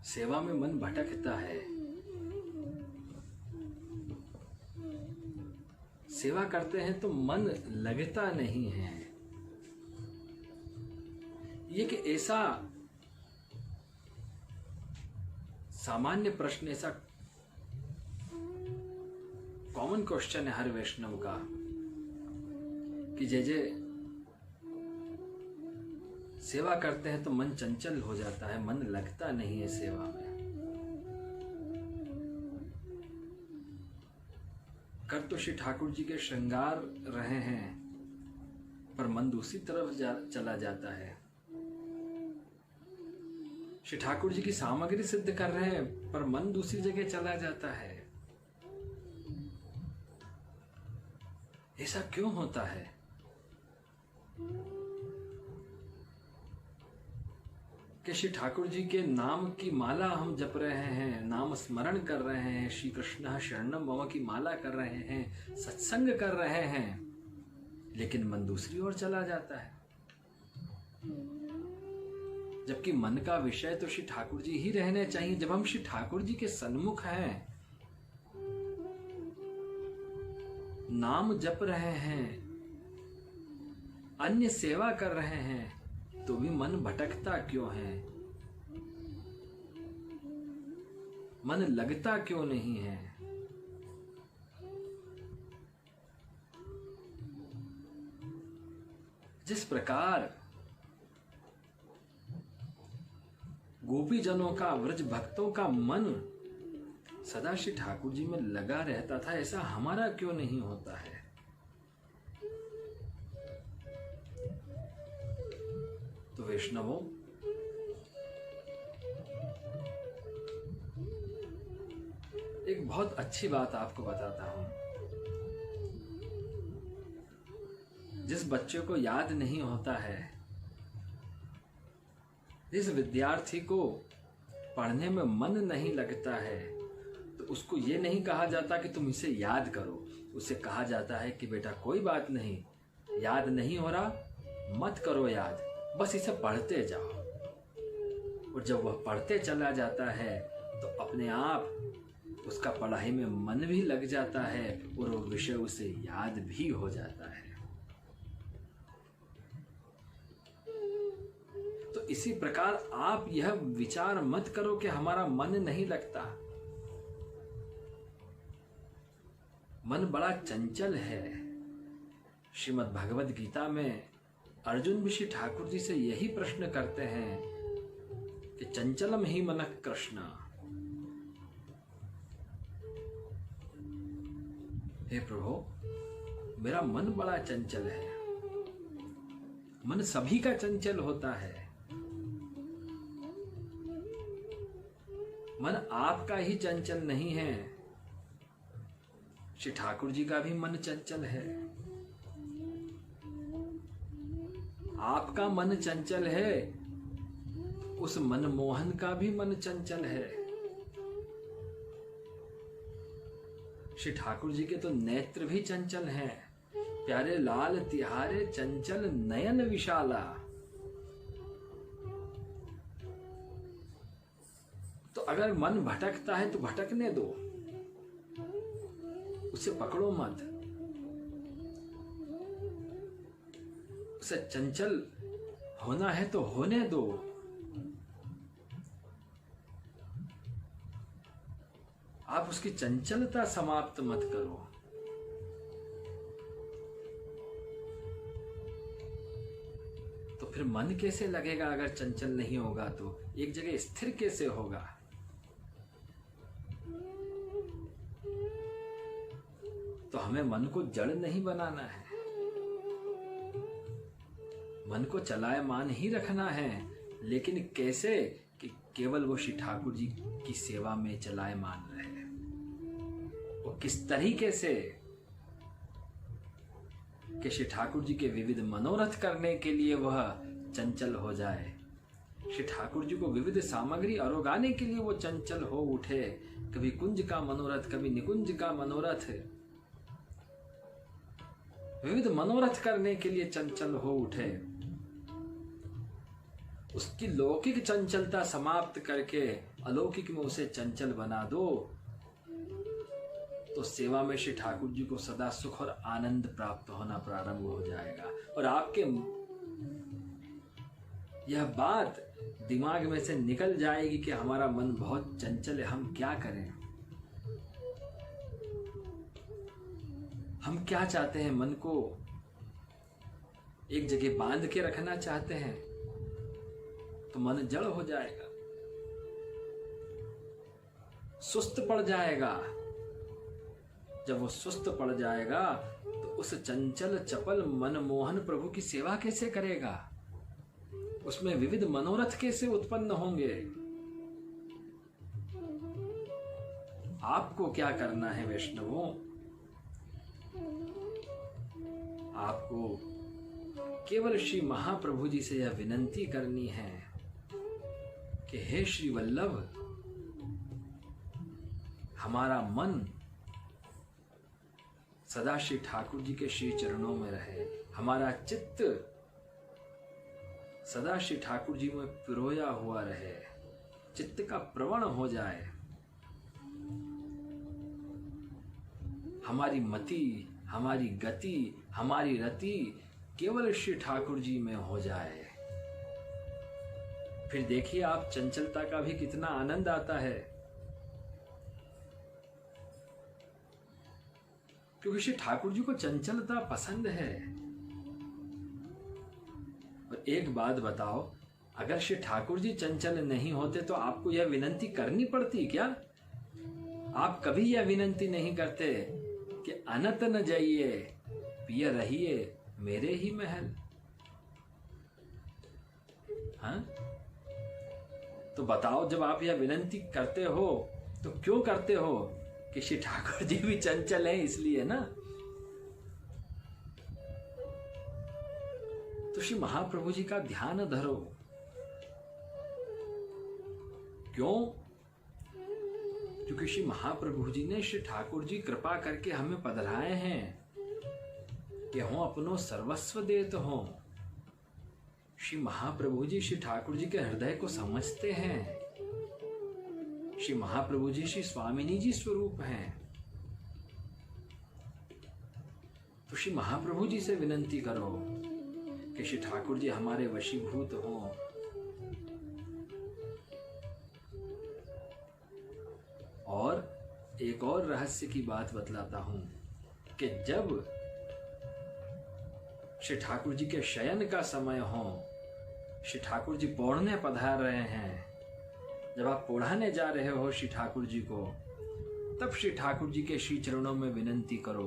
सेवा में मन भटकता है, सेवा करते हैं तो मन लगता नहीं है। ये कि ऐसा सामान्य प्रश्न, ऐसा कॉमन क्वेश्चन है हर वैष्णव का कि जैसे सेवा करते हैं तो मन चंचल हो जाता है, मन लगता नहीं है सेवा में। कर तो श्री ठाकुर जी के श्रृंगार रहे हैं पर मन दूसरी तरफ चला जाता है। श्री ठाकुर जी की सामग्री सिद्ध कर रहे हैं पर मन दूसरी जगह चला जाता है। ऐसा क्यों होता है? कि श्री ठाकुर जी के नाम की माला हम जप रहे हैं, नाम स्मरण कर रहे हैं, श्री कृष्ण शरणम मम की माला कर रहे हैं, सत्संग कर रहे हैं, लेकिन मन दूसरी ओर चला जाता है। जबकि मन का विषय तो श्री ठाकुर जी ही रहने चाहिए। जब हम श्री ठाकुर जी के सन्मुख हैं, नाम जप रहे हैं, अन्य सेवा कर रहे हैं, तो भी मन भटकता क्यों है? मन लगता क्यों नहीं है? जिस प्रकार गोपी जनों का, व्रज भक्तों का मन सदा श्री ठाकुर जी में लगा रहता था, ऐसा हमारा क्यों नहीं होता है? तो वैष्णवों, एक बहुत अच्छी बात आपको बताता हूं। जिस बच्चे को याद नहीं होता है, जिस विद्यार्थी को पढ़ने में मन नहीं लगता है, तो उसको ये नहीं कहा जाता कि तुम इसे याद करो। उसे कहा जाता है कि बेटा कोई बात नहीं, याद नहीं हो रहा, मत करो याद, बस इसे पढ़ते जाओ। और जब वह पढ़ते चला जाता है तो अपने आप उसका पढ़ाई में मन भी लग जाता है और वो विषय उसे याद भी हो जाता है। तो इसी प्रकार आप यह विचार मत करो कि हमारा मन नहीं लगता। मन बड़ा चंचल है। श्रीमद् भगवद गीता में अर्जुन भी श्री ठाकुर जी से यही प्रश्न करते हैं कि चंचलम ही मनः कृष्ण। हे प्रभु, मेरा मन बड़ा चंचल है। मन सभी का चंचल होता है। मन आपका ही चंचल नहीं है, श्री ठाकुर जी का भी मन चंचल है। आपका मन चंचल है, उस मनमोहन का भी मन चंचल है। श्री ठाकुर जी के तो नेत्र भी चंचल हैं। प्यारे लाल तिहारे चंचल नयन विशाला। तो अगर मन भटकता है तो भटकने दो, उसे पकड़ो मत। उसे चंचल होना है तो होने दो। आप उसकी चंचलता समाप्त मत करो। तो फिर मन कैसे लगेगा? अगर चंचल नहीं होगा तो एक जगह स्थिर कैसे होगा? तो हमें मन को जड़ नहीं बनाना है, मन को चलायमान ही रखना है। लेकिन कैसे? कि केवल वो श्री ठाकुर जी की सेवा में चलायमान रहे। वो किस तरीके से? कि श्री ठाकुर जी के विविध मनोरथ करने के लिए वह चंचल हो जाए। श्री ठाकुर जी को विविध सामग्री अरोगाने के लिए वो चंचल हो उठे। कभी कुंज का मनोरथ, कभी निकुंज का मनोरथ, विविध मनोरथ करने के लिए चंचल हो उठे। उसकी लौकिक चंचलता समाप्त करके अलौकिक में उसे चंचल बना दो, तो सेवा में श्री ठाकुर जी को सदा सुख और आनंद प्राप्त होना प्रारंभ हो जाएगा। और आपके यह बात दिमाग में से निकल जाएगी कि हमारा मन बहुत चंचल है, हम क्या करें, हम क्या चाहते हैं। मन को एक जगह बांध के रखना चाहते हैं तो मन जड़ हो जाएगा, सुस्त पड़ जाएगा। जब वो सुस्त पड़ जाएगा तो उस चंचल चपल मनमोहन प्रभु की सेवा कैसे करेगा, उसमें विविध मनोरथ कैसे उत्पन्न होंगे। आपको क्या करना है वैष्णवों, आपको केवल श्री महाप्रभु जी से यह विनंती करनी है कि हे श्री वल्लभ, हमारा मन सदा श्री ठाकुर जी के श्री चरणों में रहे, हमारा चित्त सदा श्री ठाकुर जी में पिरोया हुआ रहे, चित्त का प्रवण हो जाए, हमारी मति, हमारी गति, हमारी रति केवल श्री ठाकुर जी में हो जाए। फिर देखिए आप चंचलता का भी कितना आनंद आता है, क्योंकि श्री ठाकुर जी को चंचलता पसंद है। और एक बात बताओ, अगर श्री ठाकुर जी चंचल नहीं होते तो आपको यह विनंती करनी पड़ती क्या? आप कभी यह विनंती नहीं करते कि अनत न जाइए पिया रहिए मेरे ही महल। हाँ, तो बताओ, जब आप यह विनंती करते हो तो क्यों करते हो? कि श्री ठाकुर जी भी चंचल हैं इसलिए ना। तो श्री महाप्रभु जी का ध्यान धरो। क्यों? क्योंकि श्री महाप्रभु जी ने श्री ठाकुर जी कृपा करके हमें पधराए हैं कि हों अपनो सर्वस्व देत हों। श्री महाप्रभु जी श्री ठाकुर जी के हृदय को समझते हैं। श्री महाप्रभु जी श्री स्वामिनी जी स्वरूप हैं। तो श्री महाप्रभु जी से विनंती करो कि श्री ठाकुर जी हमारे वशीभूत हों। और एक और रहस्य की बात बतलाता हूं कि जब श्री ठाकुर जी के शयन का समय हो, श्री ठाकुर जी पौढ़ने पधार रहे हैं, जब आप पौढ़ाने जा रहे हो श्री ठाकुर जी को, तब श्री ठाकुर जी के श्री चरणों में विनंती करो,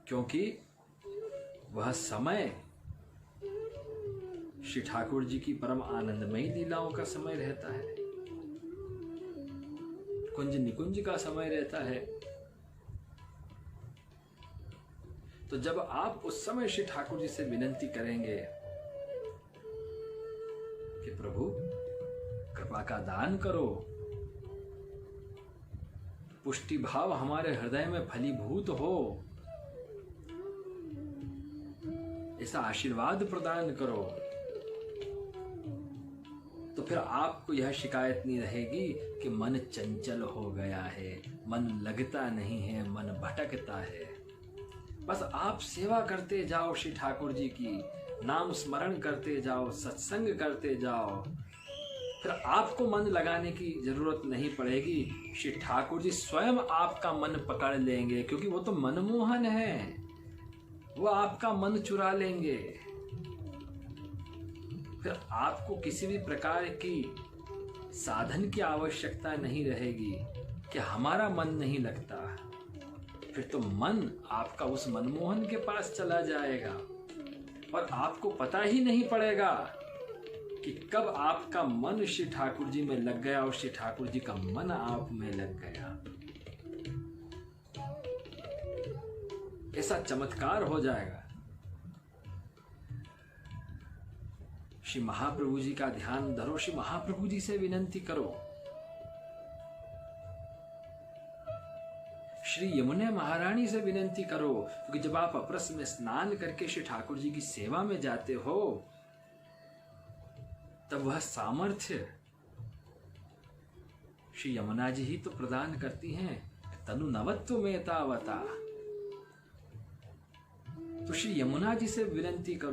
क्योंकि वह समय श्री ठाकुर जी की परम आनंदमयी लीलाओं का समय रहता है, कुंज निकुंज का समय रहता है। तो जब आप उस समय श्री ठाकुर जी से विनंती करेंगे कि प्रभु कृपा का दान करो, पुष्टि भाव हमारे हृदय में फलीभूत हो, ऐसा आशीर्वाद प्रदान करो, तो फिर आपको यह शिकायत नहीं रहेगी कि मन चंचल हो गया है, मन लगता नहीं है, मन भटकता है। बस आप सेवा करते जाओ श्री ठाकुर जी की, नाम स्मरण करते जाओ, सत्संग करते जाओ, फिर आपको मन लगाने की जरूरत नहीं पड़ेगी। श्री ठाकुर जी स्वयं आपका मन पकड़ लेंगे, क्योंकि वो तो मनमोहन है, वो आपका मन चुरा लेंगे। फिर आपको किसी भी प्रकार की साधन की आवश्यकता नहीं रहेगी कि हमारा मन नहीं लगता। फिर तो मन आपका उस मनमोहन के पास चला जाएगा और आपको पता ही नहीं पड़ेगा कि कब आपका मन श्री ठाकुर जी में लग गया और श्री ठाकुर जी का मन आप में लग गया। ऐसा चमत्कार हो जाएगा। श्री महाप्रभु जी का ध्यान धरो, श्री महाप्रभु जी से विनंती करो। श्री यमुना महारानी से विनती करो, क्योंकि जब आप अपरस में स्नान करके श्री ठाकुर जी की सेवा में जाते हो तब वह सामर्थ्य श्री यमुना जी ही तो प्रदान करती हैं। तनु नवत्व में तावता, तो श्री यमुना जी से विनती करो।